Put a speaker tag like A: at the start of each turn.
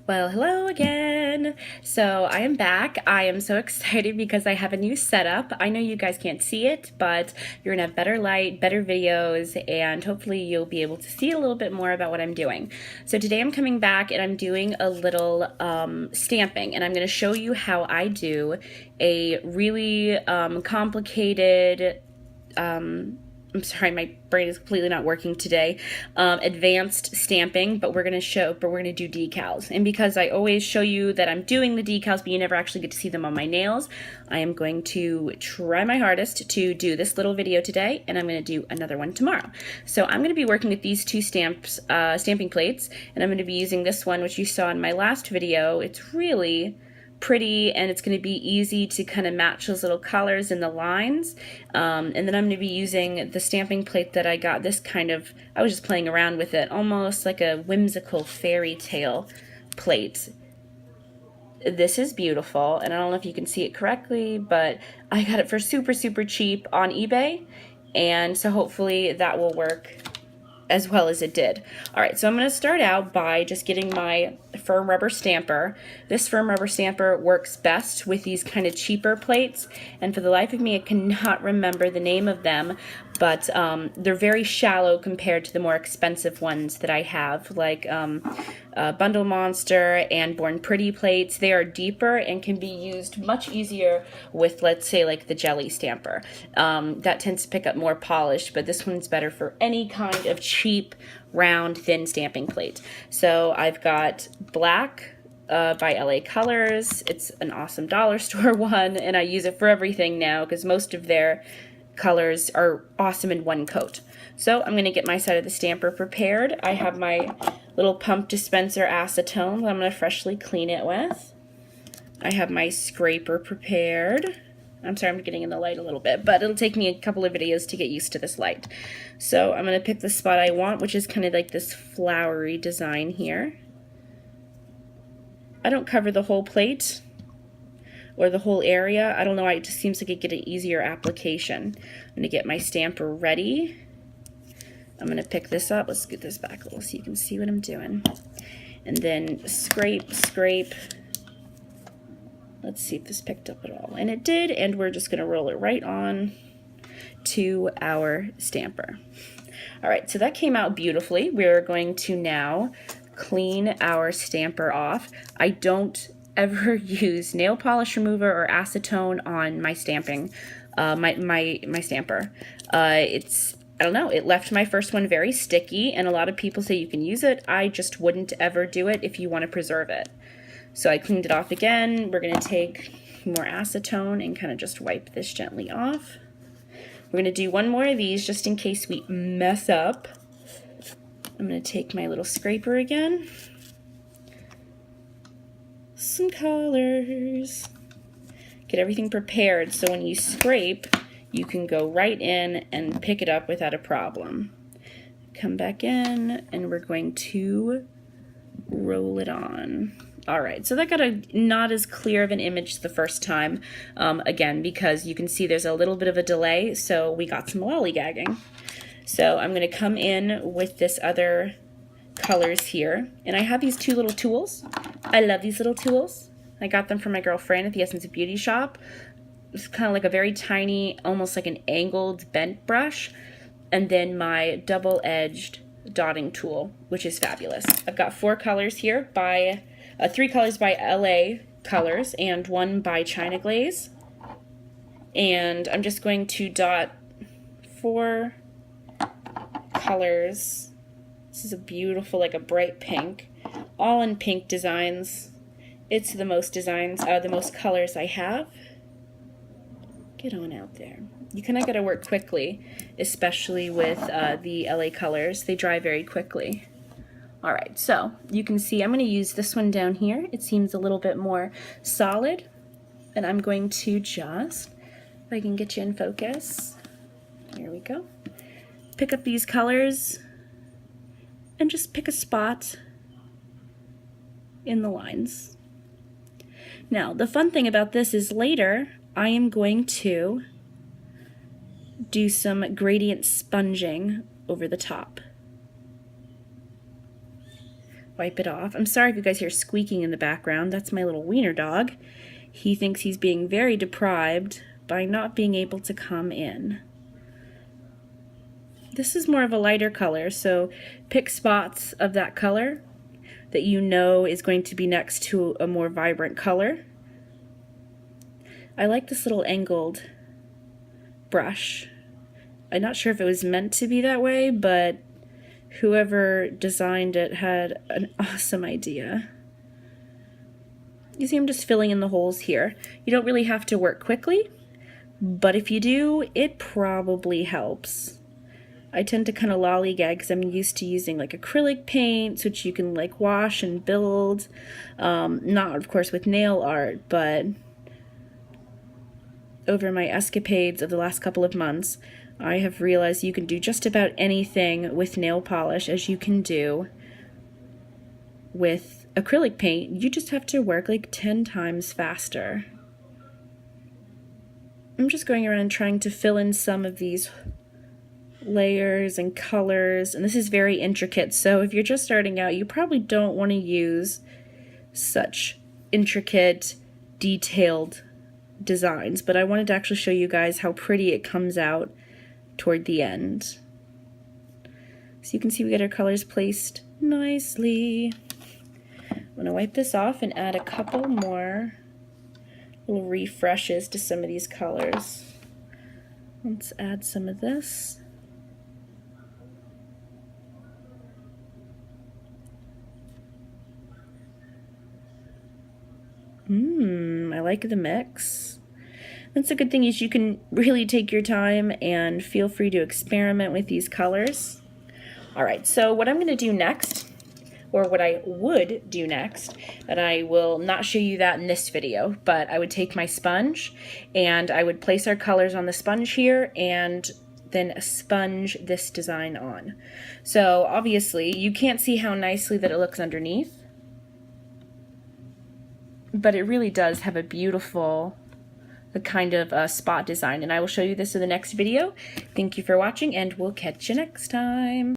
A: Well, hello again. So I am back. I am so excited because I have a new setup. I know you guys can't see it, but you're gonna have better light, better videos, and hopefully you'll be able to see a little bit more about what I'm doing. So today I'm coming back and I'm doing a little stamping, and I'm gonna show you how I do a really complicated I'm sorry, my brain is completely not working today. Advanced stamping, but we're gonna do decals. And because I always show you that I'm doing the decals, but you never actually get to see them on my nails, I am going to try my hardest to do this little video today, and I'm gonna do another one tomorrow. So I'm gonna be working with these two stamping plates, and I'm gonna be using this one, which you saw in my last video. It's really pretty, and it's going to be easy to kind of match those little colors in the lines. And then I'm going to be using the stamping plate that I got. I was just playing around with it, almost like a whimsical fairy tale plate. This is beautiful, and I don't know if you can see it correctly, but I got it for super cheap on eBay, and so hopefully that will work as well as it did. Alright, so I'm going to start out by just getting my firm rubber stamper. This firm rubber stamper works best with these kind of cheaper plates, and for the life of me I cannot remember the name of them, but they're very shallow compared to the more expensive ones that I have, like Bundle Monster and Born Pretty plates. They are deeper and can be used much easier with, let's say, like the jelly stamper. That tends to pick up more polish, but this one's better for any kind of cheap, round, thin stamping plate. So I've got black by LA Colors. It's an awesome dollar store one, and I use it for everything now because most of their colors are awesome in one coat. So I'm going to get my side of the stamper prepared. I have my little pump dispenser acetone that I'm going to freshly clean it with. I have my scraper prepared. I'm sorry, I'm getting in the light a little bit, but it'll take me a couple of videos to get used to this light. So I'm going to pick the spot I want, which is kind of like this flowery design here. I don't cover the whole plate or the whole area. I don't know, it just seems like it get an easier application. I'm going to get my stamper ready. I'm going to pick this up. Let's scoot this back a little so you can see what I'm doing. And then scrape. Let's see if this picked up at all. And it did, and we're just going to roll it right on to our stamper. Alright, so that came out beautifully. We're going to now clean our stamper off. I don't ever use nail polish remover or acetone on my stamping, my stamper. I don't know, it left my first one very sticky, and a lot of people say you can use it. I just wouldn't ever do it if you want to preserve it. So I cleaned it off again. We're going to take more acetone and kind of just wipe this gently off. We're going to do one more of these just in case we mess up. I'm going to take my little scraper again. Some colors. Get everything prepared so when you scrape, you can go right in and pick it up without a problem. Come back in, and we're going to roll it on. Alright, so that got a not as clear of an image the first time, again, because you can see there's a little bit of a delay, so we got some lollygagging. So I'm going to come in with this other colors here, and I have these two little tools. I love these little tools. I got them from my girlfriend at the Essence of Beauty shop. It's kind of like a very tiny, almost like an angled bent brush, and then my double-edged dotting tool, which is fabulous. I've got 4 colors here by 3 colors by LA Colors and 1 by China Glaze, and I'm just going to dot 4 colors. This is a beautiful, like a bright pink, all in pink designs. It's the most colors I have. Get on out there. You kind of got to work quickly, especially with the LA Colors. They dry very quickly. Alright, so you can see I'm going to use this one down here. It seems a little bit more solid, and I'm going to just, if I can get you in focus, there we go, pick up these colors and just pick a spot in the lines. Now, the fun thing about this is later I am going to do some gradient sponging over the top. wipe it off. I'm sorry if you guys hear squeaking in the background. That's my little wiener dog. He thinks he's being very deprived by not being able to come in. This is more of a lighter color, so pick spots of that color that you know is going to be next to a more vibrant color. I like this little angled brush. I'm not sure if it was meant to be that way, but whoever designed it had an awesome idea. You see I'm just filling in the holes here. You don't really have to work quickly, but if you do, it probably helps. I tend to kind of lollygag because I'm used to using like acrylic paints, which you can like wash and build. Not, of course, with nail art, but over my escapades of the last couple of months, I have realized you can do just about anything with nail polish as you can do with acrylic paint. You just have to work like 10 times faster. I'm just going around and trying to fill in some of these layers and colors, and this is very intricate, so if you're just starting out, you probably don't want to use such intricate, detailed designs, but I wanted to actually show you guys how pretty it comes out toward the end. So you can see we get our colors placed nicely. I'm going to wipe this off and add a couple more little refreshes to some of these colors. Let's add some of this. I like the mix. That's a good thing, is you can really take your time and feel free to experiment with these colors. Alright, so what I'm going to do next, or what I would do next, and I will not show you that in this video, but I would take my sponge and I would place our colors on the sponge here and then sponge this design on. So obviously you can't see how nicely that it looks underneath, but it really does have a beautiful kind of spot design, and I will show you this in the next video. Thank you for watching, and we'll catch you next time.